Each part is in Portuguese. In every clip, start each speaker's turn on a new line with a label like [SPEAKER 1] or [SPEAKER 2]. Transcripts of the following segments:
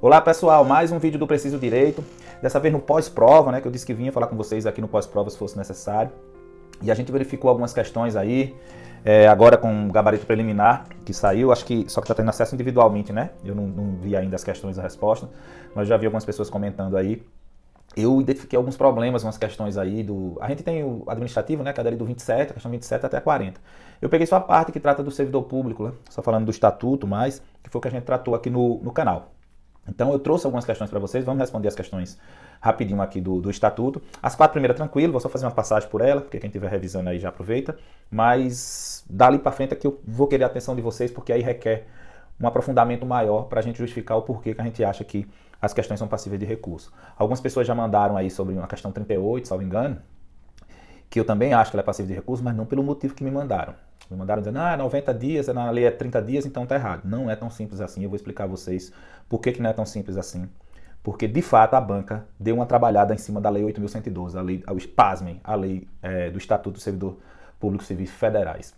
[SPEAKER 1] Olá pessoal, mais um vídeo do Preciso Direito, dessa vez no pós-prova, né, que eu disse que vinha falar com vocês aqui no pós-prova se fosse necessário. E a gente verificou algumas questões aí, agora com o gabarito preliminar que saiu, acho que só que está tendo acesso individualmente, né? Eu não vi ainda as questões da resposta, mas já vi algumas pessoas comentando aí. Eu identifiquei alguns problemas, umas questões aí a gente tem o administrativo, né, que é dali do 27, a questão 27 até 40. Eu peguei só a parte que trata do servidor público, né, só falando do estatuto, mas que foi o que a gente tratou aqui no canal. Então eu trouxe algumas questões para vocês, vamos responder as questões rapidinho aqui do estatuto. As 4 primeiras tranquilo, vou só fazer uma passagem por ela, porque quem estiver revisando aí já aproveita. Mas dali para frente é que eu vou querer a atenção de vocês, porque aí requer um aprofundamento maior para a gente justificar o porquê que a gente acha que as questões são passíveis de recurso. Algumas pessoas já mandaram aí sobre uma questão 38, salvo engano, que eu também acho que ela é passível de recurso, mas não pelo motivo que me mandaram. Me mandaram dizendo, 90 dias, na lei é 30 dias, então tá errado. Não é tão simples assim, eu vou explicar a vocês por que não é tão simples assim. Porque, de fato, a banca deu uma trabalhada em cima da Lei 8.112, a lei, pasmem, a lei do Estatuto do Servidor Público Civis Federais.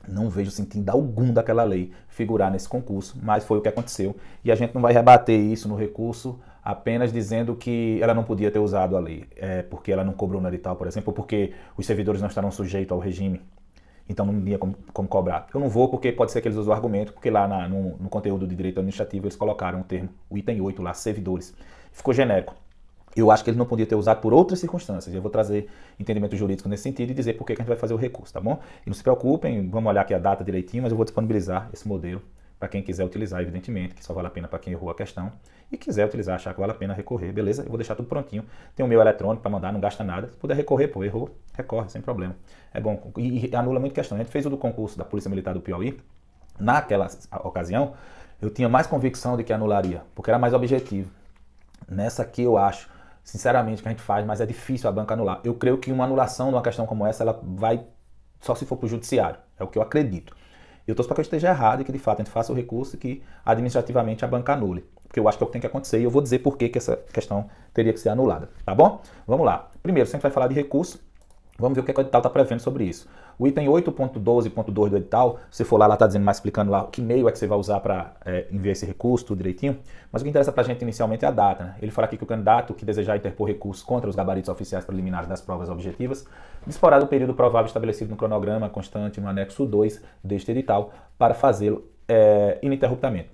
[SPEAKER 1] Não vejo sentido algum daquela lei figurar nesse concurso, mas foi o que aconteceu. E a gente não vai rebater isso no recurso apenas dizendo que ela não podia ter usado a lei, porque ela não cobrou no edital, por exemplo, ou porque os servidores não estarão sujeitos ao regime. Então não tinha como cobrar. Eu não vou porque pode ser que eles usem o argumento, porque lá no conteúdo de direito administrativo eles colocaram o termo, o item 8 lá, servidores. Ficou genérico. Eu acho que eles não podiam ter usado por outras circunstâncias. Eu vou trazer entendimento jurídico nesse sentido e dizer por que a gente vai fazer o recurso, tá bom? E não se preocupem, vamos olhar aqui a data direitinho, mas eu vou disponibilizar esse modelo para quem quiser utilizar, evidentemente, que só vale a pena para quem errou a questão. E quiser utilizar, achar que vale a pena recorrer, beleza? Eu vou deixar tudo prontinho. Tem o meu eletrônico para mandar, não gasta nada. Se puder recorrer, pô, errou, recorre, sem problema. É bom. E anula muita questão. A gente fez o do concurso da Polícia Militar do Piauí. Naquela ocasião, eu tinha mais convicção de que anularia, porque era mais objetivo. Nessa aqui eu acho, sinceramente, que a gente faz, mas é difícil a banca anular. Eu creio que uma anulação de uma questão como essa, ela vai só se for para o judiciário. É o que eu acredito. Eu torço para que eu esteja errado e que, de fato, a gente faça o recurso e que, administrativamente, a banca anule. Porque eu acho que é o que tem que acontecer e eu vou dizer por que essa questão teria que ser anulada. Tá bom? Vamos lá. Primeiro, se a gente vai falar de recurso, vamos ver o que o edital está prevendo sobre isso. O item 8.12.2 do edital, se for lá está dizendo mais, explicando lá que meio é que você vai usar para enviar esse recurso, tudo direitinho. Mas o que interessa para a gente inicialmente é a data, né? Ele fala aqui que o candidato que desejar interpor recurso contra os gabaritos oficiais preliminares das provas objetivas disporá do período provável estabelecido no cronograma constante no anexo 2 deste edital para fazê-lo ininterruptamente.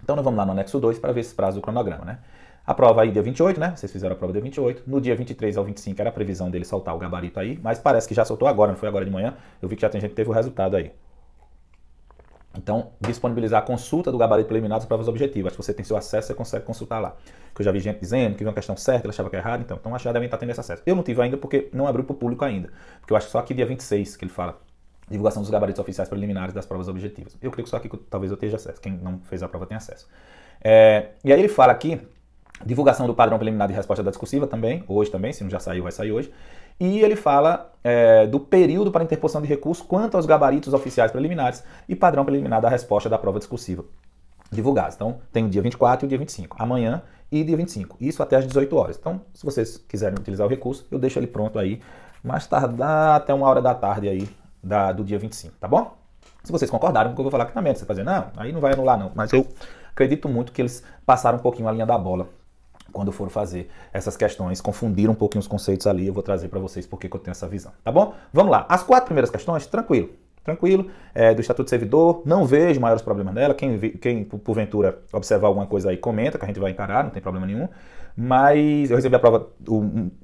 [SPEAKER 1] Então nós vamos lá no anexo 2 para ver esse prazo do cronograma, né? A prova aí dia 28, né? Vocês fizeram a prova dia 28. No dia 23 ao 25 era a previsão dele soltar o gabarito aí, mas parece que já soltou agora, não foi agora de manhã. Eu vi que já tem gente que teve o resultado aí. Então, disponibilizar a consulta do gabarito preliminar das provas objetivas. Se você tem seu acesso, você consegue consultar lá. Que eu já vi gente dizendo que viu uma questão certa, ela achava que era errada, então acho que já devem estar tendo esse acesso. Eu não tive ainda porque não abriu para o público ainda. Porque eu acho que só aqui dia 26 que ele fala. Divulgação dos gabaritos oficiais preliminares das provas objetivas. Eu creio que só aqui talvez eu tenha acesso. Quem não fez a prova tem acesso. E aí ele fala aqui, divulgação do padrão preliminar de resposta da discursiva também, hoje também, se não já saiu, vai sair hoje. E ele fala do período para interposição de recurso quanto aos gabaritos oficiais preliminares e padrão preliminar da resposta da prova discursiva divulgados. Então, tem o dia 24 e o dia 25, amanhã e dia 25, isso até às 18 horas. Então, se vocês quiserem utilizar o recurso, eu deixo ele pronto aí, mais tardar até 1 hora da tarde aí do dia 25, tá bom? Se vocês concordaram com o que eu vou falar aqui também, você vai dizer, não, aí não vai anular não, mas eu acredito muito que eles passaram um pouquinho a linha da bola quando foram fazer essas questões, confundiram um pouquinho os conceitos ali, eu vou trazer para vocês porque que eu tenho essa visão, tá bom? Vamos lá, as 4 primeiras questões, tranquilo, do Estatuto do Servidor, não vejo maiores problemas dela, quem porventura observar alguma coisa aí, comenta, que a gente vai encarar, não tem problema nenhum, mas eu recebi a prova,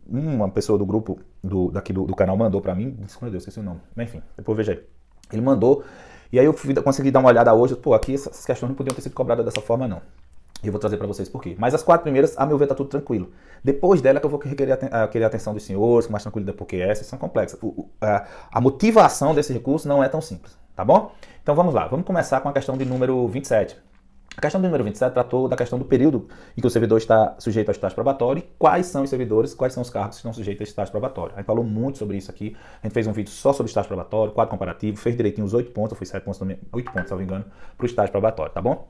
[SPEAKER 1] uma pessoa do grupo daqui do canal mandou para mim, meu Deus, esqueci o nome, mas enfim, depois veja aí, ele mandou, e aí eu consegui dar uma olhada hoje, pô, aqui essas questões não podiam ter sido cobradas dessa forma não. E eu vou trazer para vocês por quê. Mas as 4 primeiras, a meu ver, tá tudo tranquilo. Depois dela que eu vou querer a atenção dos senhores, com mais tranquilidade, porque essas são complexas. A motivação desse recurso não é tão simples, tá bom? Então vamos lá, vamos começar com a questão de número 27. A questão do número 27 tratou da questão do período em que o servidor está sujeito ao estágio probatório e quais são os servidores, quais são os cargos que estão sujeitos a estágio probatório. A gente falou muito sobre isso aqui, a gente fez um vídeo só sobre estágio probatório, quadro comparativo, fez direitinho os 8 pontos, eu fui 7 pontos também, 8 pontos, se não me engano, para o estágio probatório, tá bom?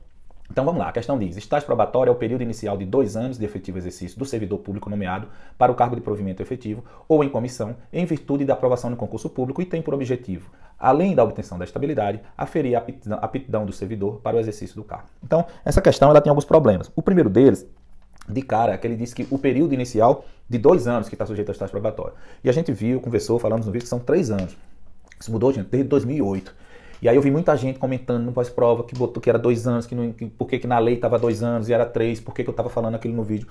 [SPEAKER 1] Então vamos lá, a questão diz, estágio probatório é o período inicial de 2 anos de efetivo exercício do servidor público nomeado para o cargo de provimento efetivo ou em comissão, em virtude da aprovação no concurso público e tem por objetivo, além da obtenção da estabilidade, aferir a aptidão do servidor para o exercício do cargo. Então essa questão ela tem alguns problemas. O primeiro deles, de cara, é que ele diz que o período inicial de 2 anos que está sujeito ao estágio probatório. E a gente viu, conversou, falamos no vídeo que são 3 anos. Isso mudou, gente, desde 2008. E aí eu vi muita gente comentando no pós-prova que botou que era 2 anos, por que na lei estava 2 anos e era 3, por que eu estava falando aquilo no vídeo.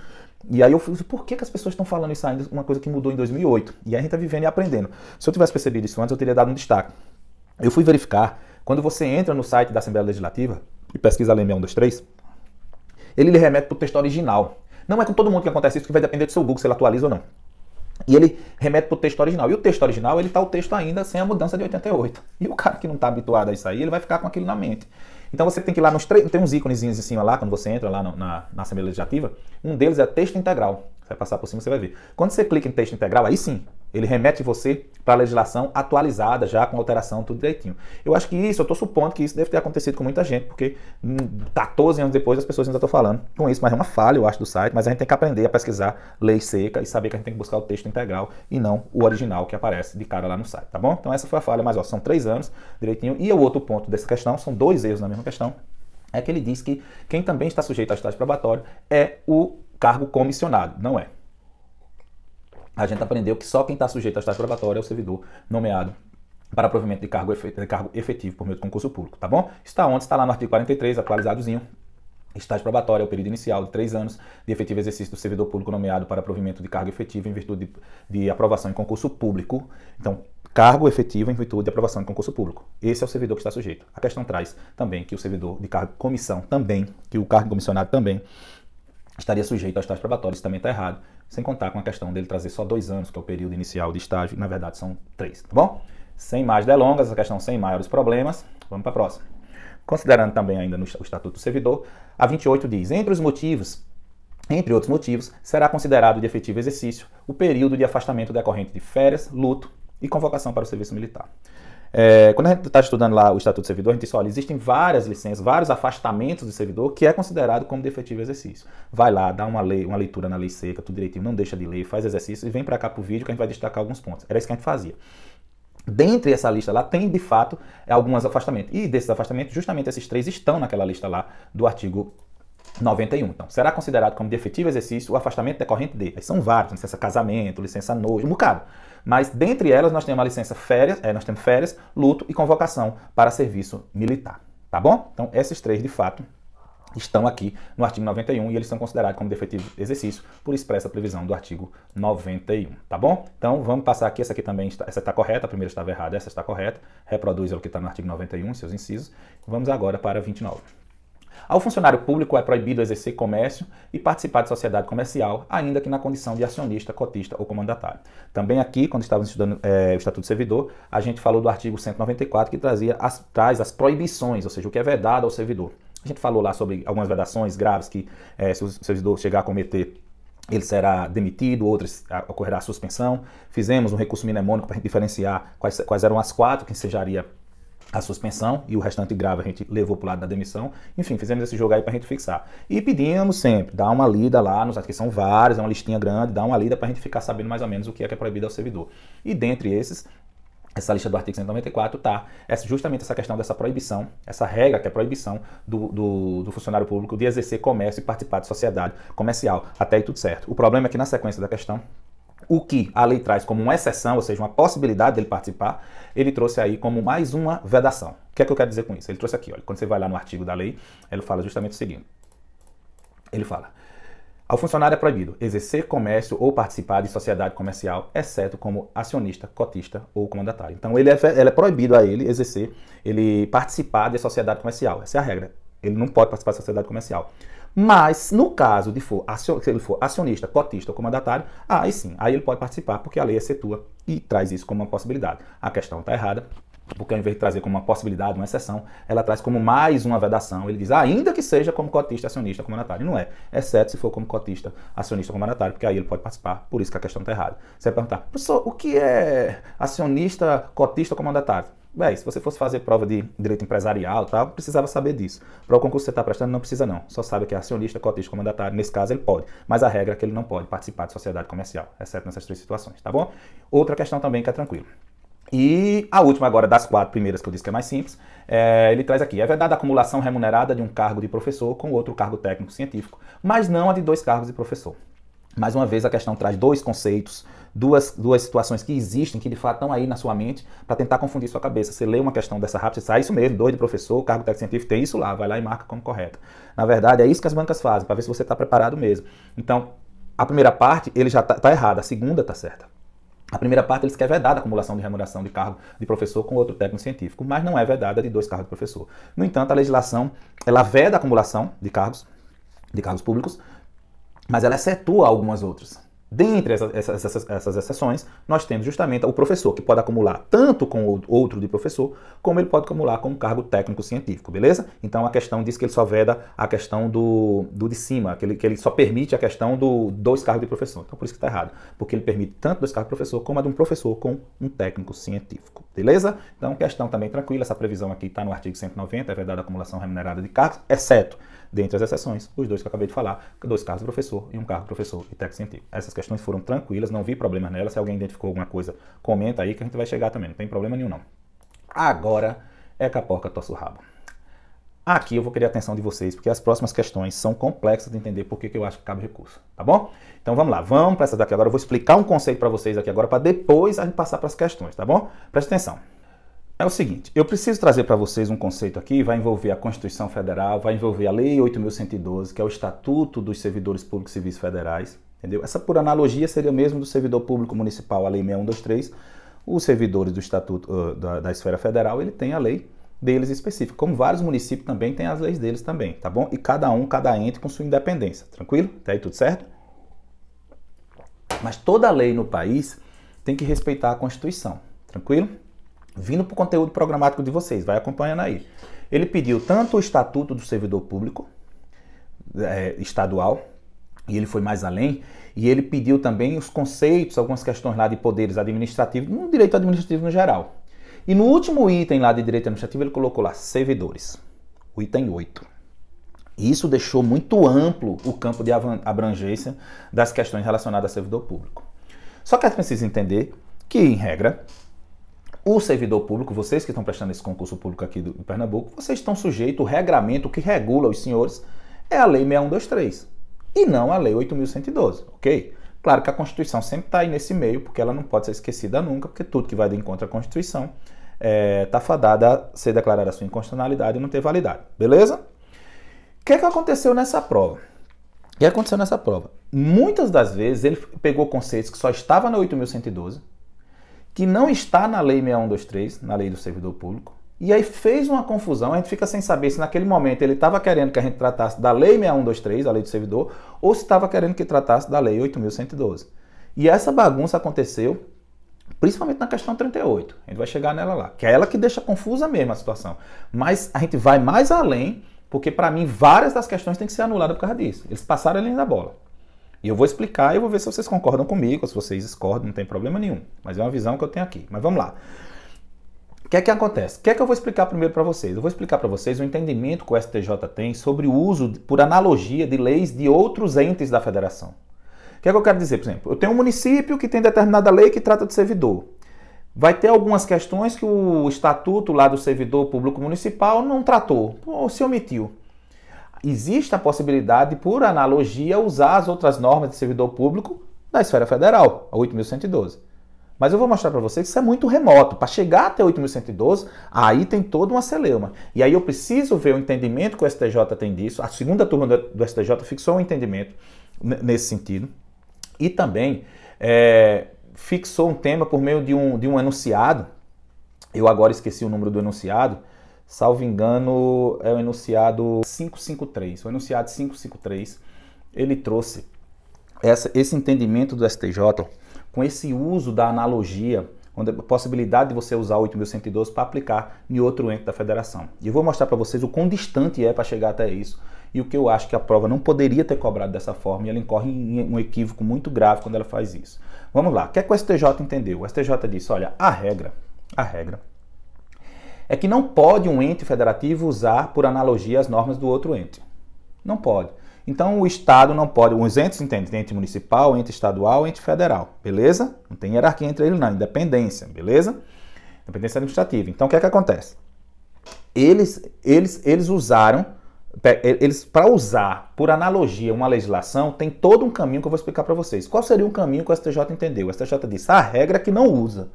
[SPEAKER 1] E aí eu falei, por que as pessoas estão falando isso ainda, uma coisa que mudou em 2008? E aí a gente está vivendo e aprendendo. Se eu tivesse percebido isso antes, eu teria dado um destaque. Eu fui verificar, quando você entra no site da Assembleia Legislativa e pesquisa a Lei 6123, ele lhe remete para o texto original. Não é com todo mundo que acontece isso, que vai depender do seu Google, se ele atualiza ou não. E ele remete para o texto original. E o texto original, ele está o texto ainda sem a mudança de 88. E o cara que não está habituado a isso aí, ele vai ficar com aquilo na mente. Então você tem que ir lá nos tem uns íconezinhos em cima lá, quando você entra lá na Assembleia Legislativa, um deles é texto integral. Você vai passar por cima, você vai ver. Quando você clica em texto integral, aí sim, ele remete você para a legislação atualizada, já com alteração, tudo direitinho. Eu acho que isso, eu estou supondo que isso deve ter acontecido com muita gente, porque 14 anos depois as pessoas ainda estão falando com isso, mas é uma falha, eu acho, do site, mas a gente tem que aprender a pesquisar lei seca e saber que a gente tem que buscar o texto integral e não o original que aparece de cara lá no site, tá bom? Então essa foi a falha, mas ó, são 3 anos direitinho. E o outro ponto dessa questão, são 2 erros na mesma questão, é que ele diz que quem também está sujeito ao estágio probatório é o cargo comissionado, não é. A gente aprendeu que só quem está sujeito ao estágio probatório é o servidor nomeado para provimento de cargo efetivo por meio de concurso público, tá bom? Está onde? Está lá no artigo 43, atualizadozinho. Estágio probatório é o período inicial de 3 anos de efetivo exercício do servidor público nomeado para provimento de cargo efetivo em virtude de aprovação em concurso público. Então, cargo efetivo em virtude de aprovação em concurso público. Esse é o servidor que está sujeito. A questão traz também que o servidor de cargo comissão também, que o cargo comissionado também estaria sujeito ao estágio probatório. Isso também está errado, sem contar com a questão dele trazer só 2 anos, que é o período inicial de estágio, e na verdade são 3, tá bom? Sem mais delongas, essa questão sem maiores problemas, vamos para a próxima. Considerando também ainda no Estatuto do Servidor, a 28 diz, entre outros motivos, será considerado de efetivo exercício o período de afastamento decorrente de férias, luto e convocação para o serviço militar. Quando a gente está estudando lá o Estatuto do Servidor, a gente diz, olha, existem várias licenças, vários afastamentos do servidor que é considerado como de efetivo exercício. Vai lá, dá uma leitura na lei seca, tudo direitinho, não deixa de ler, faz exercício e vem para cá para o vídeo que a gente vai destacar alguns pontos. Era isso que a gente fazia. Dentre essa lista lá, tem de fato alguns afastamentos. E desses afastamentos, justamente esses 3 estão naquela lista lá do artigo 91. Então, será considerado como de efetivo exercício o afastamento decorrente de. Aí são vários, licença casamento, licença noiva, um bocado. Mas dentre elas nós temos a licença férias, luto e convocação para serviço militar. Tá bom? Então, esses 3 de fato estão aqui no artigo 91 e eles são considerados como de efetivo exercício por expressa previsão do artigo 91, tá bom? Então vamos passar aqui, essa aqui também está correta, a primeira estava errada, essa está correta, reproduz o que está no artigo 91, seus incisos. Vamos agora para 29. Ao funcionário público é proibido exercer comércio e participar de sociedade comercial, ainda que na condição de acionista, cotista ou comandatário. Também aqui, quando estávamos estudando o Estatuto do Servidor, a gente falou do artigo 194, que traz as proibições, ou seja, o que é vedado ao servidor. A gente falou lá sobre algumas vedações graves que, se o servidor chegar a cometer, ele será demitido, outras ocorrerá a suspensão. Fizemos um recurso mnemônico para diferenciar quais eram as 4 que ensejaria a suspensão e o restante grave a gente levou para o lado da demissão. Enfim, fizemos esse jogo aí para a gente fixar. E pedimos sempre, dá uma lida lá, que são vários, é uma listinha grande, dá uma lida para a gente ficar sabendo mais ou menos o que é proibido ao servidor. E dentre esses, essa lista do artigo 194 está justamente essa questão dessa proibição, essa regra que é a proibição do funcionário público de exercer comércio e participar de sociedade comercial. Até aí tudo certo. O problema é que na sequência da questão, o que a lei traz como uma exceção, ou seja, uma possibilidade dele participar, ele trouxe aí como mais uma vedação. O que é que eu quero dizer com isso? Ele trouxe aqui, olha, quando você vai lá no artigo da lei, ele fala justamente o seguinte. Ele fala: ao funcionário é proibido exercer comércio ou participar de sociedade comercial, exceto como acionista, cotista ou comandatário. Então, ele é proibido a ele participar de sociedade comercial. Essa é a regra. Ele não pode participar de sociedade comercial. Mas, no caso de se ele for acionista, cotista ou comandatário, aí sim, aí ele pode participar, porque a lei excetua e traz isso como uma possibilidade. A questão está errada, porque ao invés de trazer como uma possibilidade, uma exceção, ela traz como mais uma vedação. Ele diz, ainda que seja como cotista, acionista, comandatário. Não é, exceto se for como cotista, acionista, comandatário, porque aí ele pode participar, por isso que a questão está errada. Você vai perguntar, professor, o que é acionista, cotista, comandatário? Se você fosse fazer prova de direito empresarial e tal, precisava saber disso. Para o concurso que você está prestando, não precisa não. Só sabe que é acionista, cotista, comandatário. Nesse caso, ele pode. Mas a regra é que ele não pode participar de sociedade comercial, exceto nessas 3 situações, tá bom? Outra questão também que é tranquilo. E a última agora, das 4 primeiras que eu disse que é mais simples, ele traz aqui: é vedada a acumulação remunerada de um cargo de professor com outro cargo técnico científico, mas não a de 2 cargos de professor. Mais uma vez, a questão traz 2 conceitos, duas situações que existem, que de fato estão aí na sua mente, para tentar confundir sua cabeça. Você lê uma questão dessa rápida, você diz, isso mesmo, 2 de professor, cargo técnico científico, tem isso lá, vai lá e marca como correta. Na verdade, é isso que as bancas fazem, para ver se você está preparado mesmo. Então, a primeira parte, ele já está errada, a segunda está certa. A primeira parte, eles querem vedada a acumulação de remuneração de cargo de professor com outro técnico científico, mas não é vedada de 2 cargos de professor. No entanto, a legislação, ela veda a acumulação de cargos públicos, mas ela excetua algumas outras. Dentre essas exceções, nós temos justamente o professor, que pode acumular tanto com outro de professor, como ele pode acumular com um cargo técnico-científico, beleza? Então a questão diz que ele só veda a questão do de cima, que ele só permite a questão do 2 cargos de professor. Então por isso que está errado, porque ele permite tanto 2 cargos de professor, como a de um professor com um técnico-científico, beleza? Então questão também tranquila, essa previsão aqui está no artigo 190, é vedada a acumulação remunerada de cargos, exceto, dentre as exceções, os 2 que eu acabei de falar, 2 cargos de professor e um cargo de professor e técnico científico. Essas questões foram tranquilas, não vi problema nelas. Se alguém identificou alguma coisa, comenta aí que a gente vai chegar também, não tem problema nenhum não. Agora é que a porca torce o rabo. Aqui eu vou querer a atenção de vocês, porque as próximas questões são complexas de entender por que eu acho que cabe recurso, tá bom? Então vamos lá, vamos para essas daqui agora. Eu vou explicar um conceito para vocês aqui agora, para depois a gente passar para as questões, tá bom? Presta atenção. É o seguinte, eu preciso trazer para vocês um conceito aqui, vai envolver a Constituição Federal, vai envolver a Lei 8.112, que é o Estatuto dos Servidores Públicos Civis Federais, entendeu? Essa, por analogia, seria mesmo do servidor público municipal, a Lei 6123, os servidores do Estatuto da Esfera Federal, ele tem a lei deles específica, como vários municípios também têm as leis deles também, tá bom? E cada ente com sua independência, tranquilo? Até aí tudo certo? Mas toda lei no país tem que respeitar a Constituição, tranquilo? Vindo para o conteúdo programático de vocês, vai acompanhando aí. Ele pediu tanto o Estatuto do Servidor Público estadual, e ele foi mais além, e ele pediu também os conceitos, algumas questões lá de poderes administrativos, no direito administrativo no geral. E no último item lá de direito administrativo, ele colocou lá servidores, o item 8. E isso deixou muito amplo o campo de abrangência das questões relacionadas ao servidor público. Só que a gente precisa entender que, em regra, o servidor público, vocês que estão prestando esse concurso público aqui do Pernambuco, vocês estão sujeitos, o regramento que regula os senhores é a Lei 6123 e não a Lei 8.112, ok? Claro que a Constituição sempre está aí nesse meio, porque ela não pode ser esquecida nunca, porque tudo que vai de encontro à Constituição está fadada a ser declarada a sua inconstitucionalidade e não ter validade, beleza? O que aconteceu nessa prova? O que aconteceu nessa prova? Muitas das vezes ele pegou conceitos que só estavam na 8.112, que não está na Lei 6123, na Lei do Servidor Público, e aí fez uma confusão, a gente fica sem saber se naquele momento ele estava querendo que a gente tratasse da Lei 6123, a Lei do Servidor, ou se estava querendo que tratasse da Lei 8.112. E essa bagunça aconteceu principalmente na questão 38, a gente vai chegar nela lá, que é ela que deixa confusa mesmo a situação. Mas a gente vai mais além, porque para mim várias das questões têm que ser anuladas por causa disso. Eles passaram a linha da bola. E eu vou explicar e eu vou ver se vocês concordam comigo, ou se vocês discordam, não tem problema nenhum. Mas é uma visão que eu tenho aqui. Mas vamos lá. O que é que acontece? O que é que eu vou explicar primeiro para vocês? Eu vou explicar para vocês o entendimento que o STJ tem sobre o uso, por analogia, de leis de outros entes da federação. O que é que eu quero dizer? Por exemplo, eu tenho um município que tem determinada lei que trata de servidor. Vai ter algumas questões que o estatuto lá do servidor público municipal não tratou, ou se omitiu. Existe a possibilidade, por analogia, usar as outras normas de servidor público da esfera federal, a 8.112. Mas eu vou mostrar para vocês que isso é muito remoto. Para chegar até 8.112, aí tem toda uma celeuma. E aí eu preciso ver o entendimento que o STJ tem disso. A segunda turma do STJ fixou um entendimento nesse sentido. E também fixou um tema por meio de um enunciado. Eu agora esqueci o número do enunciado. Salvo engano, é o enunciado 553. O enunciado 553, ele trouxe esse entendimento do STJ com esse uso da analogia, com a possibilidade de você usar 8.112 para aplicar em outro ente da federação. E eu vou mostrar para vocês o quão distante é para chegar até isso e o que eu acho que a prova não poderia ter cobrado dessa forma e ela incorre em um equívoco muito grave quando ela faz isso. Vamos lá, o que é que o STJ entendeu? O STJ disse, olha, a regra é que não pode um ente federativo usar por analogia as normas do outro ente. Não pode. Então o Estado não pode, os entes entendem, ente municipal, ente estadual, ente federal, beleza? Não tem hierarquia entre eles não, independência, beleza? Independência administrativa. Então o que é que acontece? Eles usaram, para usar por analogia uma legislação, tem todo um caminho que eu vou explicar para vocês. Qual seria o caminho que o STJ entendeu? O STJ disse, a regra é que não usa.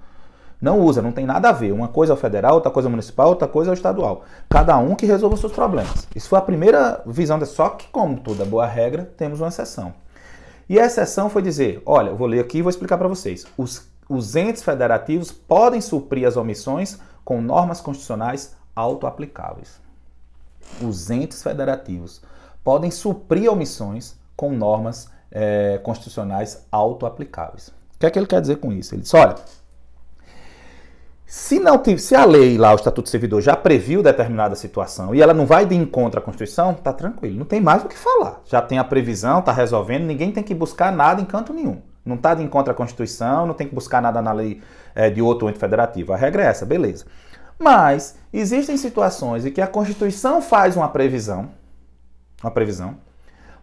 [SPEAKER 1] Não usa, não tem nada a ver. Uma coisa é o federal, outra coisa é o municipal, outra coisa é o estadual. Cada um que resolva os seus problemas. Isso foi a primeira visão. Só que, como toda boa regra, temos uma exceção. E a exceção foi dizer, olha, eu vou ler aqui e vou explicar para vocês. Os entes federativos podem suprir as omissões com normas constitucionais autoaplicáveis. Os entes federativos podem suprir omissões com normas constitucionais autoaplicáveis. O que é que ele quer dizer com isso? Ele diz, olha, se a lei lá, o Estatuto do Servidor, já previu determinada situação e ela não vai de encontro à Constituição, tá tranquilo, não tem mais o que falar. Já tem a previsão, tá resolvendo, ninguém tem que buscar nada em canto nenhum. Não tá de encontro à Constituição, não tem que buscar nada na lei de outro ente federativo. A regra é essa, beleza. Mas existem situações em que a Constituição faz uma previsão,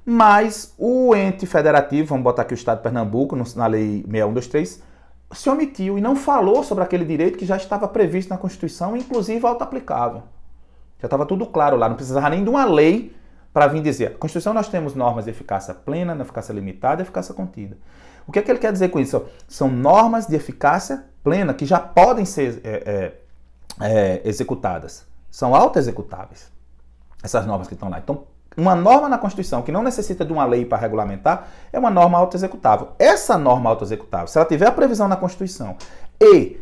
[SPEAKER 1] mas o ente federativo, vamos botar aqui o Estado de Pernambuco, na Lei 6123, se omitiu e não falou sobre aquele direito que já estava previsto na Constituição, inclusive auto-aplicável. Já estava tudo claro lá, não precisava nem de uma lei para vir dizer. A Constituição nós temos normas de eficácia plena, de eficácia limitada e eficácia contida. O que é que ele quer dizer com isso? São normas de eficácia plena que já podem ser executadas. São auto-executáveis, essas normas que estão lá. Então, uma norma na Constituição que não necessita de uma lei para regulamentar é uma norma auto-executável. Essa norma auto-executável, se ela tiver a previsão na Constituição e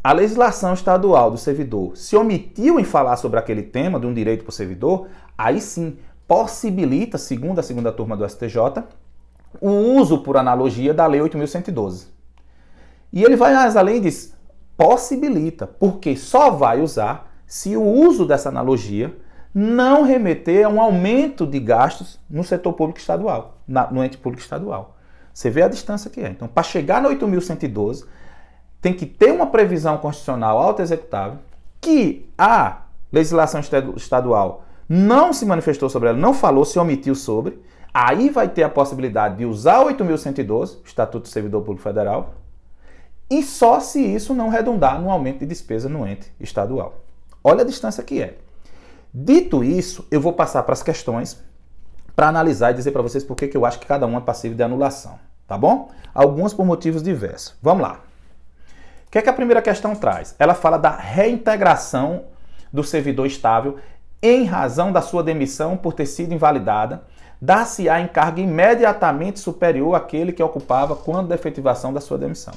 [SPEAKER 1] a legislação estadual do servidor se omitiu em falar sobre aquele tema de um direito para o servidor, aí sim possibilita, segundo a segunda turma do STJ, o uso por analogia da Lei 8.112. E ele vai mais além e diz, possibilita, porque só vai usar se o uso dessa analogia não remeter a um aumento de gastos no setor público estadual, no ente público estadual. Você vê a distância que é. Então, para chegar no 8.112, tem que ter uma previsão constitucional auto-executável que a legislação estadual não se manifestou sobre ela, não falou, se omitiu sobre. Aí vai ter a possibilidade de usar o 8.112, Estatuto do Servidor Público Federal, e só se isso não redundar no aumento de despesa no ente estadual. Olha a distância que é. Dito isso, eu vou passar para as questões para analisar e dizer para vocês por que eu acho que cada uma é passível de anulação, tá bom? Algumas por motivos diversos. Vamos lá. O que é que a primeira questão traz? Ela fala da reintegração do servidor estável em razão da sua demissão por ter sido invalidada, dar-se-á encargo imediatamente superior àquele que ocupava quando da efetivação da sua demissão.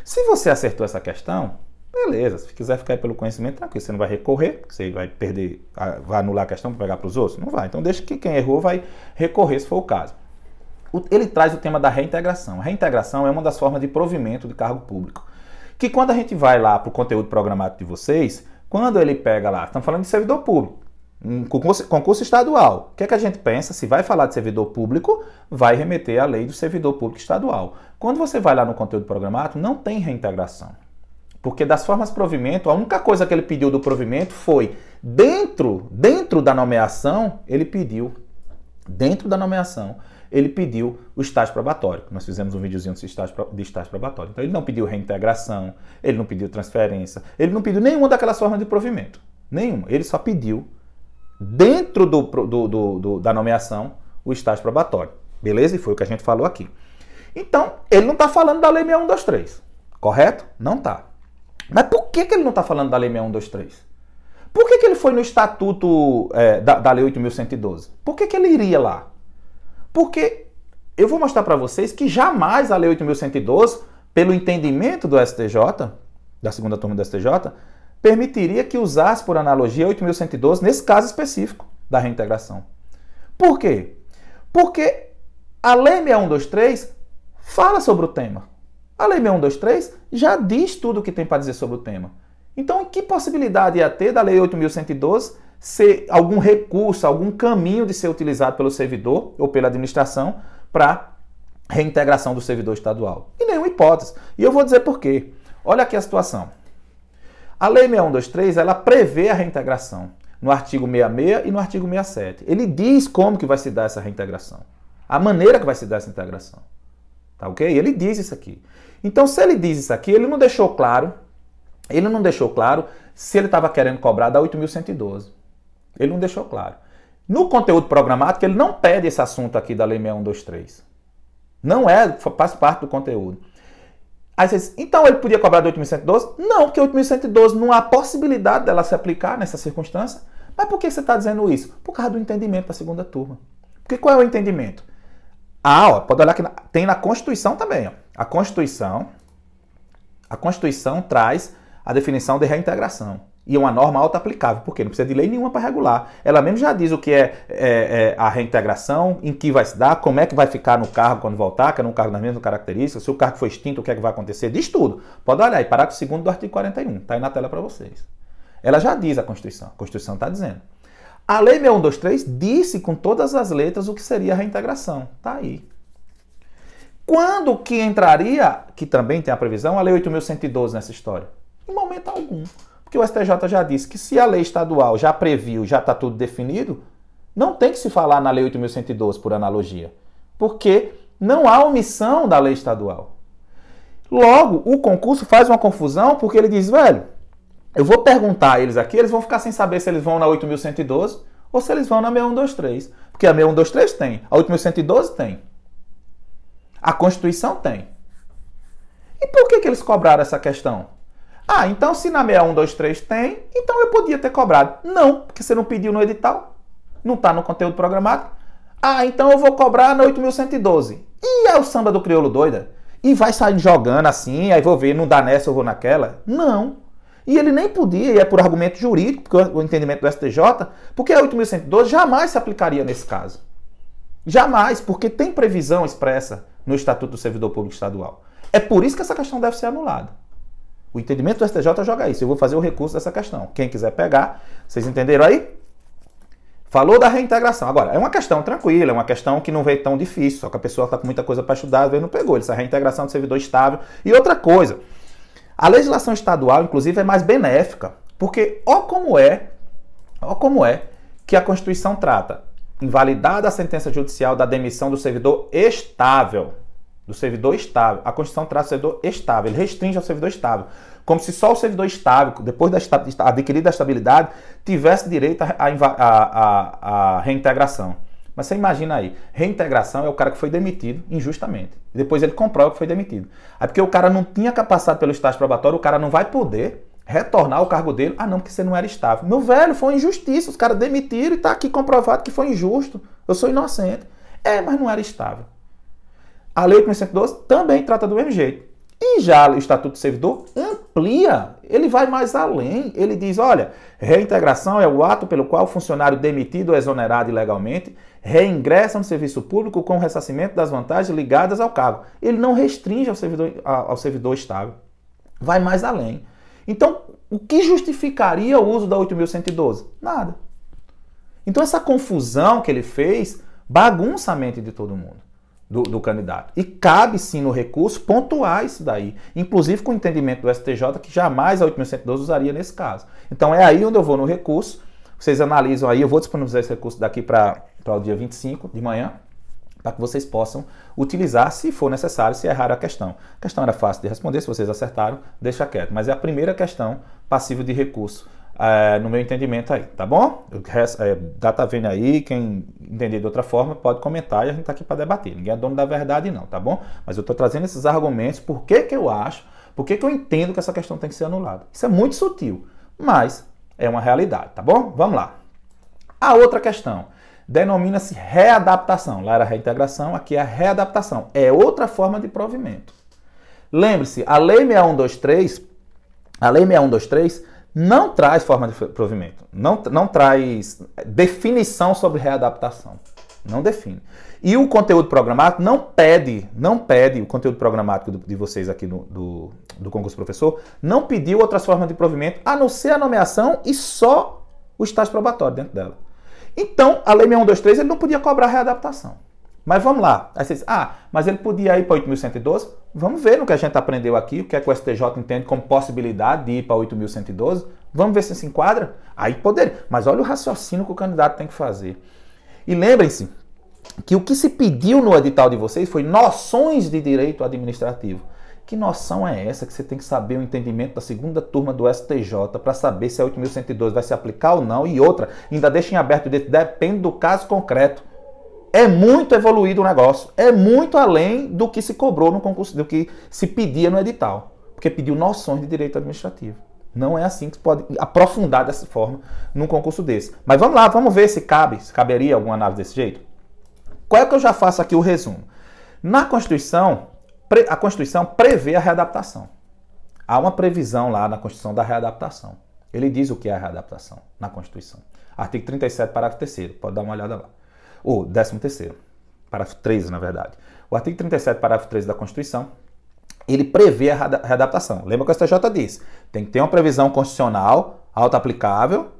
[SPEAKER 1] Se você acertou essa questão, beleza, se quiser ficar pelo conhecimento, tranquilo, você não vai recorrer, você vai perder, vai anular a questão para pegar para os outros? Não vai, então deixa que quem errou vai recorrer se for o caso. Ele traz o tema da reintegração. A reintegração é uma das formas de provimento de cargo público, que quando a gente vai lá para o conteúdo programático de vocês, quando ele pega lá, estamos falando de servidor público, um concurso estadual, o que é que a gente pensa? Se vai falar de servidor público, vai remeter à lei do servidor público estadual. Quando você vai lá no conteúdo programático, não tem reintegração. Porque das formas de provimento, a única coisa que ele pediu do provimento foi, dentro da nomeação, ele pediu o estágio probatório. Nós fizemos um videozinho de estágio probatório. Então ele não pediu reintegração, ele não pediu transferência, ele não pediu nenhuma daquelas formas de provimento. Nenhuma. Ele só pediu, dentro da nomeação, o estágio probatório. Beleza? E foi o que a gente falou aqui. Então, ele não está falando da Lei 6123. Correto? Não está. Mas por que ele não está falando da Lei 6123? Por que ele foi no Estatuto da Lei 8.112? Por que ele iria lá? Porque eu vou mostrar para vocês que jamais a Lei 8.112, pelo entendimento do STJ, da segunda turma do STJ, permitiria que usasse por analogia 8.112 nesse caso específico da reintegração. Por quê? Porque a Lei 6123 fala sobre o tema. A Lei 6123 já diz tudo o que tem para dizer sobre o tema. Então, que possibilidade ia ter da Lei 8.112 ser algum recurso, algum caminho de ser utilizado pelo servidor ou pela administração para reintegração do servidor estadual? Em nenhuma hipótese. E eu vou dizer por quê. Olha aqui a situação. A Lei 6123, ela prevê a reintegração no artigo 66 e no artigo 67. Ele diz como que vai se dar essa reintegração. A maneira que vai se dar essa integração. Tá ok? Ele diz isso aqui. Então, se ele diz isso aqui, ele não deixou claro se ele estava querendo cobrar da 8.112. Ele não deixou claro. No conteúdo programático, ele não pede esse assunto aqui da Lei 6123. Não faz parte do conteúdo. Aí você diz, então ele podia cobrar da 8.112? Não, porque 8.112 não há possibilidade dela se aplicar nessa circunstância. Mas por que você está dizendo isso? Por causa do entendimento da segunda turma. Porque qual é o entendimento? Pode olhar que tem na Constituição também. Ó. A Constituição traz a definição de reintegração. E é uma norma auto-aplicável. Por quê? Não precisa de lei nenhuma para regular. Ela mesmo já diz o que é a reintegração, em que vai se dar, como é que vai ficar no cargo quando voltar, que é no cargo das mesmas características, se o cargo for extinto, o que é que vai acontecer, diz tudo. Pode olhar aí, parágrafo 2º do artigo 41. Está aí na tela para vocês. Ela já diz a Constituição. A Constituição está dizendo. A Lei 6123 disse com todas as letras o que seria a reintegração. Está aí. Quando que entraria, que também tem a previsão, a Lei 8.112 nessa história? Em momento algum. Porque o STJ já disse que se a lei estadual já previu, já está tudo definido, não tem que se falar na Lei 8.112 por analogia. Porque não há omissão da lei estadual. Logo, o concurso faz uma confusão porque ele diz, velho, eu vou perguntar a eles aqui, eles vão ficar sem saber se eles vão na 8.112 ou se eles vão na 6123. Porque a 6123 tem, a 8.112 tem. A Constituição tem. E por que eles cobraram essa questão? Então se na 6123 tem, então eu podia ter cobrado. Não, porque você não pediu no edital. Não está no conteúdo programático. Então eu vou cobrar na 8.112. E é o samba do crioulo doida? E vai sair jogando assim, aí vou ver, não dá nessa, eu vou naquela? Não. E ele nem podia, e é por argumento jurídico, porque o entendimento do STJ, porque a 8.112 jamais se aplicaria nesse caso. Jamais, porque tem previsão expressa no Estatuto do Servidor Público Estadual. É por isso que essa questão deve ser anulada. O entendimento do STJ joga isso. Eu vou fazer o recurso dessa questão. Quem quiser pegar, vocês entenderam aí? Falou da reintegração. Agora, é uma questão tranquila, é uma questão que não veio tão difícil, só que a pessoa está com muita coisa para estudar, às vezes não pegou. Essa reintegração do servidor estável. E outra coisa, a legislação estadual, inclusive, é mais benéfica, porque ó como é que a Constituição trata invalidada a sentença judicial da demissão do servidor estável. Do servidor estável. A Constituição trata o servidor estável. Ele restringe ao servidor estável. Como se só o servidor estável, depois da adquirida a estabilidade, tivesse direito à reintegração. Mas você imagina aí, reintegração é o cara que foi demitido injustamente. E depois ele comprova que foi demitido. Aí porque o cara não tinha passado pelo estágio probatório, o cara não vai poder retornar ao cargo dele. Não, porque você não era estável. Meu velho, foi injustiça. Os caras demitiram e está aqui comprovado que foi injusto. Eu sou inocente. Mas não era estável. A Lei 8.112 também trata do mesmo jeito. E já o Estatuto do Servidor amplia, ele vai mais além. Ele diz, olha, reintegração é o ato pelo qual o funcionário demitido ou exonerado ilegalmente reingressa no serviço público com o ressarcimento das vantagens ligadas ao cargo. Ele não restringe ao servidor estável. Vai mais além. Então, o que justificaria o uso da 8.112? Nada. Então, essa confusão que ele fez bagunça a mente de todo mundo. Do candidato. E cabe sim no recurso pontuar isso daí. Inclusive com o entendimento do STJ que jamais a 8.112 usaria nesse caso. Então é aí onde eu vou no recurso. Vocês analisam aí, eu vou disponibilizar esse recurso daqui para o dia 25 de manhã, para que vocês possam utilizar se for necessário, se errar a questão. A questão era fácil de responder, se vocês acertaram, deixa quieto. Mas é a primeira questão passível de recurso. No meu entendimento aí, tá bom? Tá vendo aí, quem entender de outra forma pode comentar e a gente tá aqui para debater. Ninguém é dono da verdade não, tá bom? Mas eu tô trazendo esses argumentos, por que eu acho, por que eu entendo que essa questão tem que ser anulada. Isso é muito sutil, mas é uma realidade, tá bom? Vamos lá. A outra questão denomina-se readaptação. Lá era reintegração, aqui é a readaptação. É outra forma de provimento. Lembre-se, a Lei 6123 não traz forma de provimento, não traz definição sobre readaptação, não define. E o conteúdo programático não pede o conteúdo programático de vocês aqui do concurso professor, não pediu outras formas de provimento, a não ser a nomeação e só o estágio probatório dentro dela. Então, a Lei 6123 ele não podia cobrar readaptação. Mas vamos lá. Aí você diz, mas ele podia ir para 8.112? Vamos ver no que a gente aprendeu aqui, o que é que o STJ entende como possibilidade de ir para 8.112. Vamos ver se se enquadra? Aí poderia. Mas olha o raciocínio que o candidato tem que fazer. E lembrem-se que o que se pediu no edital de vocês foi noções de direito administrativo. Que noção é essa que você tem que saber o entendimento da segunda turma do STJ para saber se a 8.112 vai se aplicar ou não? E outra, ainda deixa em aberto, depende do caso concreto. É muito evoluído o negócio. É muito além do que se cobrou no concurso, do que se pedia no edital. Porque pediu noções de direito administrativo. Não é assim que se pode aprofundar dessa forma num concurso desse. Mas vamos lá, vamos ver se caberia alguma análise desse jeito. Qual é que eu já faço aqui o resumo? Na Constituição, a Constituição prevê a readaptação. Há uma previsão lá na Constituição da readaptação. Ele diz o que é a readaptação na Constituição. Artigo 37, parágrafo 3º. Pode dar uma olhada lá. O 13º. Parágrafo 13, na verdade. O artigo 37, parágrafo 13 da Constituição, ele prevê a readaptação. Lembra que o STJ diz? Tem que ter uma previsão constitucional auto-aplicável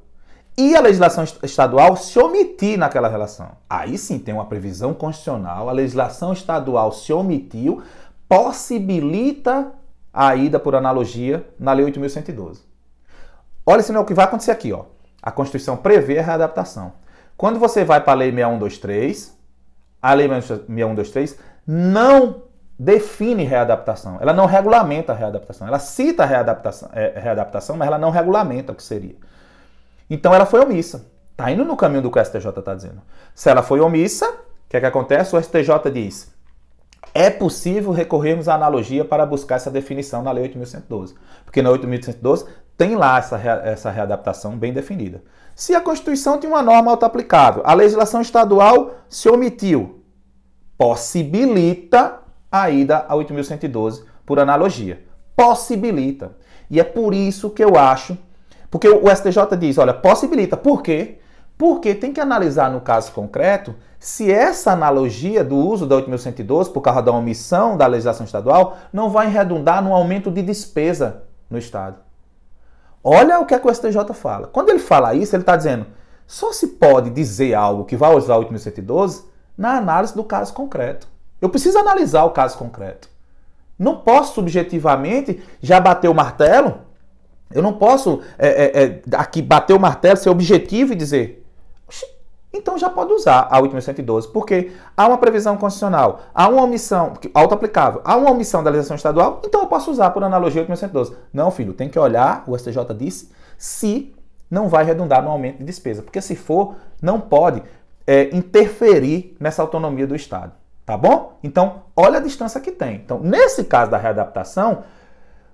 [SPEAKER 1] e a legislação estadual se omitir naquela relação. Aí sim tem uma previsão constitucional, a legislação estadual se omitiu, possibilita a ida por analogia na Lei 8.112. Olha só o que vai acontecer aqui. Ó. A Constituição prevê a readaptação. Quando você vai para a Lei 6123, a Lei 6123 não define readaptação. Ela não regulamenta a readaptação. Ela cita a readaptação, mas ela não regulamenta o que seria. Então ela foi omissa. Está indo no caminho do que o STJ está dizendo. Se ela foi omissa, o que é que acontece? O STJ diz: é possível recorrermos à analogia para buscar essa definição na Lei 8.112. Porque na 8.112 tem lá essa readaptação bem definida. Se a Constituição tem uma norma auto-aplicável, a legislação estadual se omitiu, possibilita a ida a 8.112 por analogia. Possibilita. E é por isso que eu acho, porque o STJ diz, olha, possibilita. Por quê? Porque tem que analisar no caso concreto se essa analogia do uso da 8.112 por causa da omissão da legislação estadual não vai redundar num aumento de despesa no Estado. Olha o que é que o STJ fala. Quando ele fala isso, ele está dizendo, só se pode dizer algo que vai usar 8.112 na análise do caso concreto. Eu preciso analisar o caso concreto. Não posso subjetivamente já bater o martelo. Eu não posso aqui bater o martelo, ser objetivo e dizer, então já pode usar a 8.112, porque há uma previsão constitucional, há uma omissão, auto-aplicável, há uma omissão da legislação estadual, então eu posso usar por analogia 8.112. Não, filho, tem que olhar, o STJ disse, se não vai redundar no aumento de despesa, porque se for, não pode interferir nessa autonomia do Estado, tá bom? Então, olha a distância que tem. Então, nesse caso da readaptação,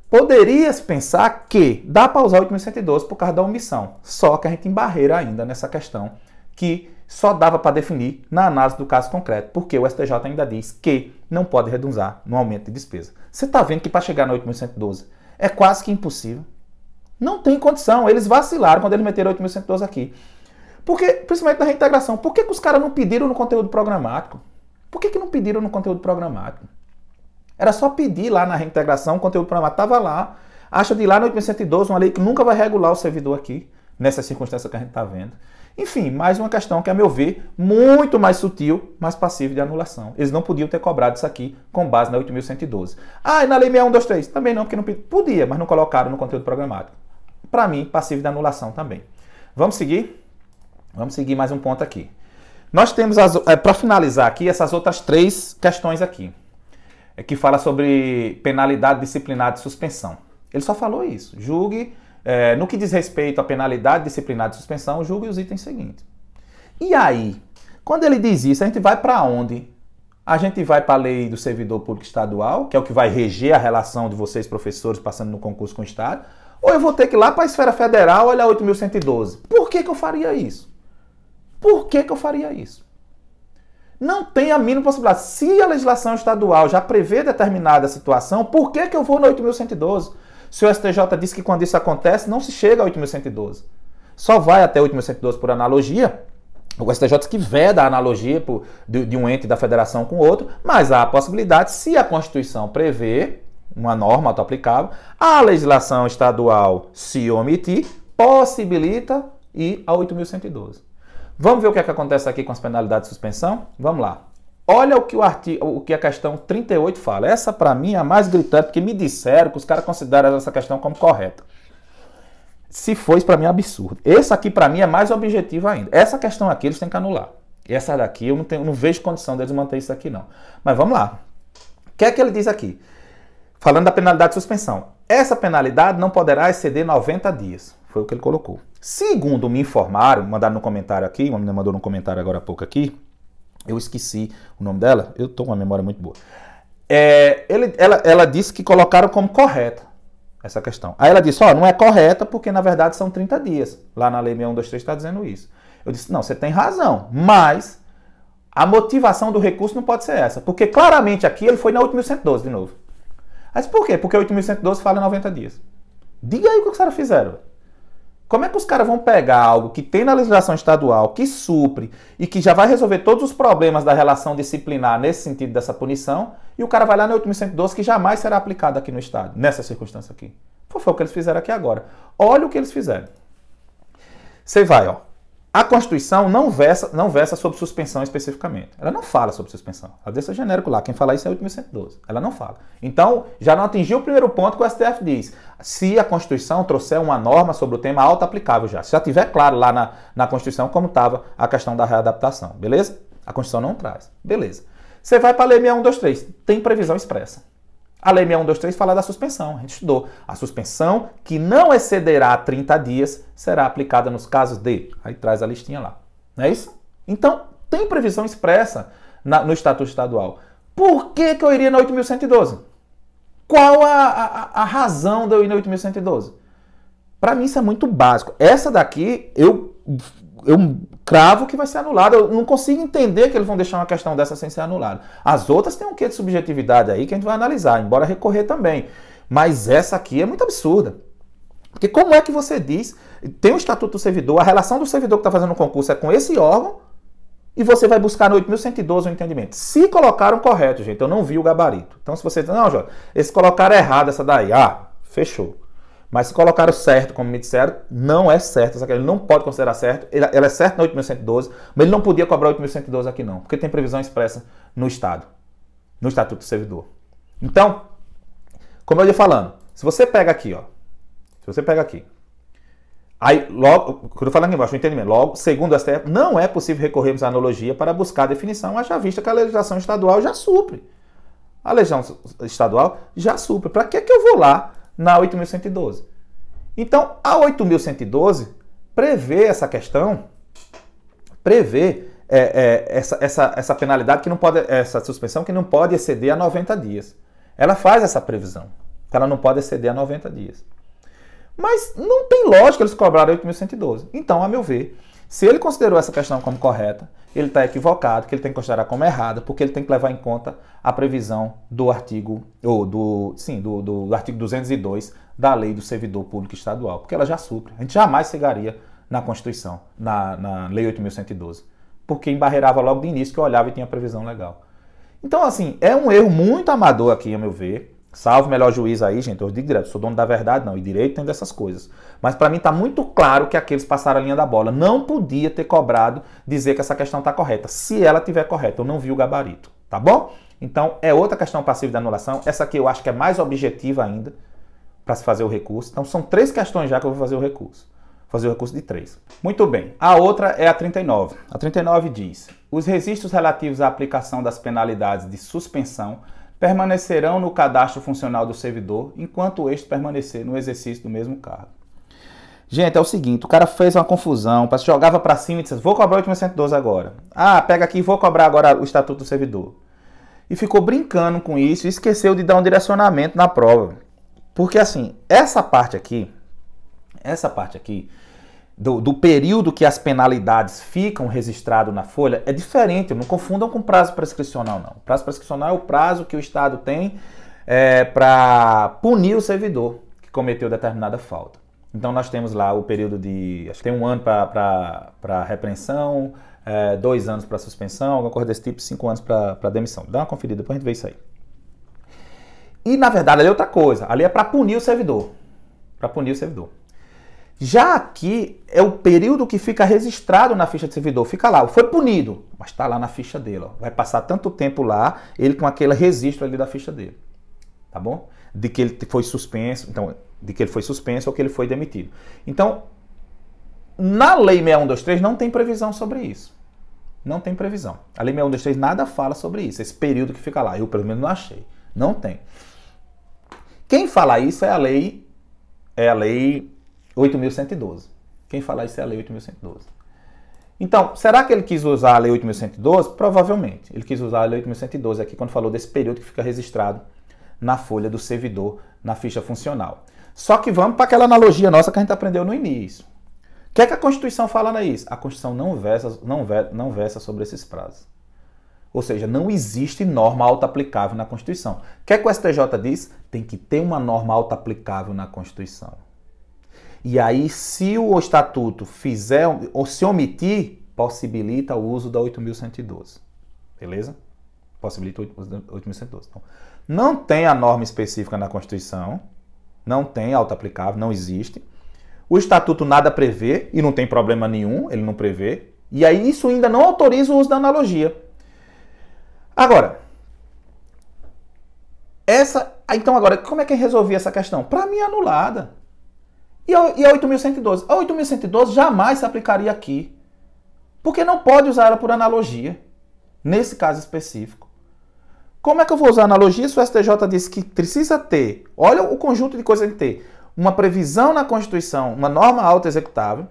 [SPEAKER 1] poderia-se pensar que dá para usar 8.112 por causa da omissão, só que a gente embarreira ainda nessa questão que só dava para definir na análise do caso concreto, porque o STJ ainda diz que não pode redundar no aumento de despesa. Você está vendo que para chegar na 8.112 é quase que impossível. Não tem condição. Eles vacilaram quando eles meteram 8.112 aqui. Porque, principalmente na reintegração, por que os caras não pediram no conteúdo programático? Por que não pediram no conteúdo programático? Era só pedir lá na reintegração, o conteúdo programático estava lá. Acha de ir lá no 8.112, uma lei que nunca vai regular o servidor aqui, nessa circunstância que a gente está vendo. Enfim, mais uma questão que, a meu ver, muito mais sutil, mas passível de anulação. Eles não podiam ter cobrado isso aqui com base na 8.112. Ah, e na lei 6123? Também não, porque não podia, mas não colocaram no conteúdo programático. Para mim, passível de anulação também. Vamos seguir? Vamos seguir mais um ponto aqui. Nós temos, para finalizar aqui, essas outras 3 questões aqui, que fala sobre penalidade disciplinar de suspensão. Ele só falou isso. Julgue... no que diz respeito à penalidade disciplinar de suspensão, julgue os itens seguintes. E aí, quando ele diz isso, a gente vai para onde? A gente vai para a lei do servidor público estadual, que é o que vai reger a relação de vocês, professores, passando no concurso com o Estado, ou eu vou ter que ir lá para a esfera federal olhar 8.112. Por que eu faria isso? Por que eu faria isso? Não tem a mínima possibilidade. Se a legislação estadual já prevê determinada situação, por que eu vou no 8.112? Se o STJ diz que quando isso acontece, não se chega a 8.112. Só vai até 8.112 por analogia. O STJ diz que veda a analogia de um ente da federação com outro, mas há a possibilidade, se a Constituição prevê uma norma auto-aplicável, a legislação estadual se omitir, possibilita ir a 8.112. Vamos ver o que é que acontece aqui com as penalidades de suspensão? Vamos lá. Olha o que a questão 38 fala. Essa, para mim, é a mais gritante, porque me disseram que os caras consideram essa questão como correta. Se for, isso para mim é absurdo. Esse aqui, para mim, é mais objetivo ainda. Essa questão aqui, eles têm que anular. Essa daqui, eu não vejo condição deles manter isso aqui, não. Mas vamos lá. O que é que ele diz aqui? Falando da penalidade de suspensão. Essa penalidade não poderá exceder 90 dias. Foi o que ele colocou. Segundo me informaram, mandaram no comentário aqui, uma menina mandou no comentário agora há pouco aqui, eu esqueci o nome dela, eu estou com uma memória muito boa. Ela disse que colocaram como correta essa questão. Aí ela disse, não é correta porque na verdade são 30 dias. Lá na lei 6123 está dizendo isso. Eu disse, não, você tem razão, mas a motivação do recurso não pode ser essa, porque claramente aqui ele foi na 8.112 de novo. Mas por quê? Porque 8.112 fala em 90 dias. Diga aí o que os caras fizeram. Como é que os caras vão pegar algo que tem na legislação estadual, que supre e que já vai resolver todos os problemas da relação disciplinar nesse sentido dessa punição, e o cara vai lá na 8.112 que jamais será aplicado aqui no estado, nessa circunstância aqui? Foi o que eles fizeram aqui agora. Olha o que eles fizeram. Você vai, a Constituição não versa sobre suspensão especificamente. Ela não fala sobre suspensão. Ela deixa genérico lá. Quem fala isso é 8.112. Ela não fala. Então, já não atingiu o primeiro ponto que o STF diz. Se a Constituição trouxer uma norma sobre o tema auto-aplicável já. Se já tiver claro lá na Constituição como estava a questão da readaptação. Beleza? A Constituição não traz. Beleza. Você vai para a Lei 6123. Tem previsão expressa. A Lei 6123 fala da suspensão, a gente estudou. A suspensão que não excederá 30 dias será aplicada nos casos de... Aí traz a listinha lá. Não é isso? Então, tem previsão expressa no Estatuto Estadual. Por que eu iria na 8.112? Qual a razão de eu ir na 8.112? Para mim isso é muito básico. Essa daqui, eu cravo que vai ser anulada. Eu não consigo entender que eles vão deixar uma questão dessa sem ser anulada. As outras têm um quê de subjetividade aí que a gente vai analisar, embora recorrer também. Mas essa aqui é muito absurda. Porque como é que você diz, tem o Estatuto do Servidor, a relação do servidor que está fazendo o concurso é com esse órgão, e você vai buscar no 8.112 o entendimento. Se colocaram correto, gente, eu não vi o gabarito. Então se você diz, não, Jorge, eles colocaram errado essa daí, fechou. Mas se colocaram certo, como me disseram, não é certo. Ele não pode considerar certo. Ela é certa na 8.112, mas ele não podia cobrar 8.112 aqui não, porque tem previsão expressa no Estado, no Estatuto do Servidor. Então, como eu ia falando, se você pega aqui, aí logo, quando eu falando aqui embaixo, o entendimento, logo, segundo o STF, não é possível recorrermos à analogia para buscar a definição, mas já vista que a legislação estadual já supre. A legislação estadual já supre. Para que eu vou lá na 8.112. Então, a 8.112 prevê essa questão, essa penalidade que não pode, essa suspensão que não pode exceder a 90 dias. Ela faz essa previsão, que ela não pode exceder a 90 dias. Mas não tem lógica eles cobrarem 8.112. Então, a meu ver, se ele considerou essa questão como correta, ele está equivocado, que ele tem que considerar como errada, porque ele tem que levar em conta a previsão do artigo, do artigo 202 da Lei do Servidor Público Estadual, porque ela já supre. A gente jamais chegaria na Constituição, na Lei 8.112, porque embarreirava logo de início que eu olhava e tinha previsão legal. Então, assim, é um erro muito amador aqui, a meu ver. Salvo o melhor juiz aí, gente, eu digo direto, sou dono da verdade, não, e direito tem dessas coisas. Mas para mim está muito claro que aqueles passaram a linha da bola. Não podia ter cobrado dizer que essa questão está correta. Se ela estiver correta, eu não vi o gabarito, tá bom? Então, é outra questão passiva de anulação. Essa aqui eu acho que é mais objetiva ainda para se fazer o recurso. Então, são 3 questões já que eu vou fazer o recurso. Vou fazer o recurso de 3. Muito bem. A outra é a 39. A 39 diz: os registros relativos à aplicação das penalidades de suspensão permanecerão no cadastro funcional do servidor enquanto este permanecer no exercício do mesmo cargo. Gente, é o seguinte, o cara fez uma confusão, jogava para cima e disse, vou cobrar 8.112 agora. Pega aqui, vou cobrar agora o Estatuto do Servidor. E ficou brincando com isso e esqueceu de dar um direcionamento na prova. Porque assim, essa parte aqui, do período que as penalidades ficam registradas na folha, é diferente, não confundam com prazo prescricional não. O prazo prescricional é o prazo que o Estado tem para punir o servidor que cometeu determinada falta. Então nós temos lá o período de, acho que tem 1 ano para repreensão, 2 anos para suspensão, alguma coisa desse tipo, 5 anos para demissão. Dá uma conferida, depois a gente vê isso aí. E na verdade ali é outra coisa, ali é para punir o servidor. Para punir o servidor. Já aqui é o período que fica registrado na ficha de servidor. Fica lá, foi punido, mas está lá na ficha dele. Ó. Vai passar tanto tempo lá, ele com aquele registro ali da ficha dele. Tá bom? De que ele foi suspenso, então, de que ele foi suspenso ou que ele foi demitido. Então, na Lei 6123 não tem previsão sobre isso. Não tem previsão. A Lei 6123 nada fala sobre isso, esse período que fica lá. Eu, pelo menos, não achei. Não tem. Quem fala isso é a Lei 8.112. Quem fala isso é a Lei 8.112. Então, será que ele quis usar a Lei 8.112? Provavelmente. Ele quis usar a Lei 8.112 aqui quando falou desse período que fica registrado na folha do servidor, na ficha funcional. Só que vamos para aquela analogia nossa que a gente aprendeu no início. O que é que a Constituição fala nisso? A Constituição não versa sobre esses prazos. Ou seja, não existe norma auto-aplicável na Constituição. O que é que o STJ diz? Tem que ter uma norma auto-aplicável na Constituição. E aí, se o Estatuto fizer ou se omitir, possibilita o uso da 8.112. Beleza? Possibilita o uso da 8.112. Então, não tem a norma específica na Constituição, não tem auto-aplicável, não existe. O Estatuto nada prevê, e não tem problema nenhum, ele não prevê. E aí isso ainda não autoriza o uso da analogia. Agora, então agora, como é que resolvi essa questão? Para mim, anulada. E a 8.112? A 8.112 jamais se aplicaria aqui. Porque não pode usar ela por analogia, nesse caso específico. Como é que eu vou usar analogia se o STJ disse que precisa ter, olha o conjunto de coisas que ter, uma previsão na Constituição, uma norma auto-executável,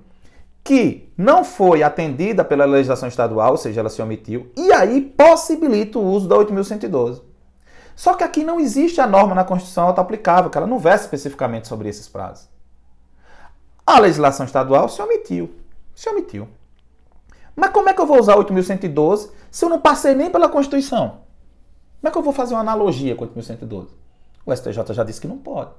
[SPEAKER 1] que não foi atendida pela legislação estadual, ou seja, ela se omitiu, e aí possibilita o uso da 8.112. Só que aqui não existe a norma na Constituição auto-aplicável, que ela não versa especificamente sobre esses prazos. A legislação estadual se omitiu. Se omitiu. Mas como é que eu vou usar 8.112 se eu não passei nem pela Constituição? Como é que eu vou fazer uma analogia com 8.112? O STJ já disse que não pode.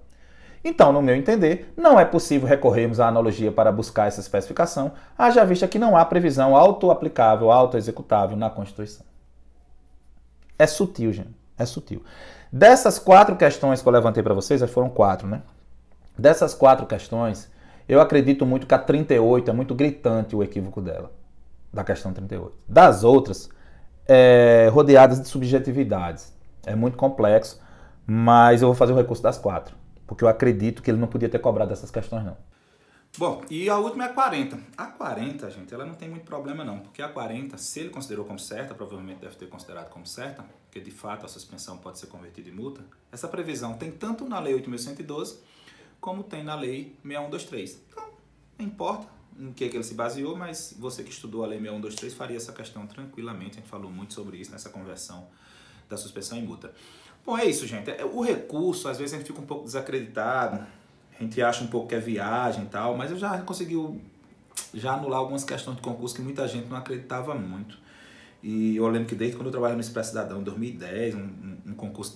[SPEAKER 1] Então, no meu entender, não é possível recorrermos à analogia para buscar essa especificação, haja vista que não há previsão auto-aplicável, auto-executável na Constituição. É sutil, gente. É sutil. Dessas 4 questões que eu levantei para vocês, foram 4, né? Dessas 4 questões, eu acredito muito que a 38 é muito gritante o equívoco dela, da questão 38. Das outras, rodeadas de subjetividades. É muito complexo, mas eu vou fazer o recurso das 4, porque eu acredito que ele não podia ter cobrado essas questões, não. Bom, e a última é a 40. A 40, gente, ela não tem muito problema não, porque a 40, se ele considerou como certa, provavelmente deve ter considerado como certa, porque de fato a suspensão pode ser convertida em multa. Essa previsão tem tanto na Lei 8.112, como tem na Lei 6123. Então, não importa em que ele se baseou, mas você que estudou a Lei 6123 faria essa questão tranquilamente. A gente falou muito sobre isso nessa conversão da suspensão em multa. Bom, é isso, gente. O recurso, às vezes a gente fica um pouco desacreditado, a gente acha um pouco que é viagem e tal, mas eu já consegui anular algumas questões de concurso que muita gente não acreditava muito. E eu lembro que desde quando eu trabalhava no Expresso Cidadão, em 2010, um concurso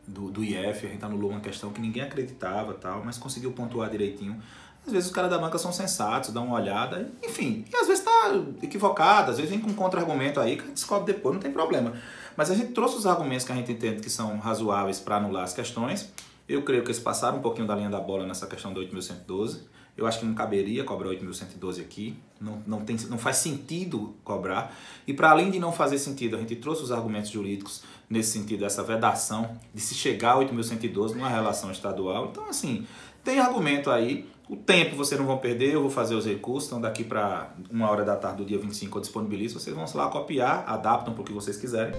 [SPEAKER 1] do IF, a gente anulou uma questão que ninguém acreditava, tal, mas conseguiu pontuar direitinho. Às vezes os caras da banca são sensatos, dão uma olhada, enfim, e às vezes está equivocado, às vezes vem com um contra-argumento aí que a gente descobre depois, não tem problema. Mas a gente trouxe os argumentos que a gente entende que são razoáveis para anular as questões. Eu creio que eles passaram um pouquinho da linha da bola nessa questão da 8.112. Eu acho que não caberia cobrar 8.112 aqui, não faz sentido cobrar. E para além de não fazer sentido, a gente trouxe os argumentos jurídicos nesse sentido, essa vedação de se chegar a 8.112 numa relação estadual. Então, assim, tem argumento aí. O tempo vocês não vão perder, eu vou fazer os recursos. Então, daqui para 1h da tarde do dia 25 eu disponibilizo. Vocês vão lá copiar, adaptam para o que vocês quiserem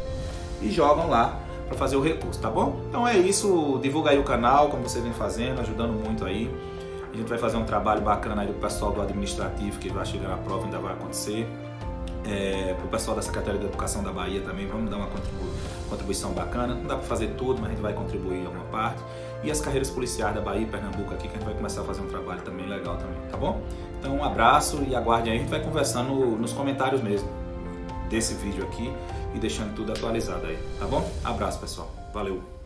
[SPEAKER 1] e jogam lá para fazer o recurso, tá bom? Então é isso, divulga aí o canal, como vocês vem fazendo, ajudando muito aí. A gente vai fazer um trabalho bacana aí do pessoal do administrativo que vai chegar na prova, ainda vai acontecer. Para o pessoal da Secretaria de Educação da Bahia também, vamos dar uma contribuição bacana. Não dá para fazer tudo, mas a gente vai contribuir em alguma parte. E as carreiras policiais da Bahia e Pernambuco aqui, que a gente vai começar a fazer um trabalho também legal também, tá bom? Então um abraço e aguarde aí, a gente vai conversando nos comentários mesmo desse vídeo aqui e deixando tudo atualizado aí, tá bom? Abraço, pessoal. Valeu!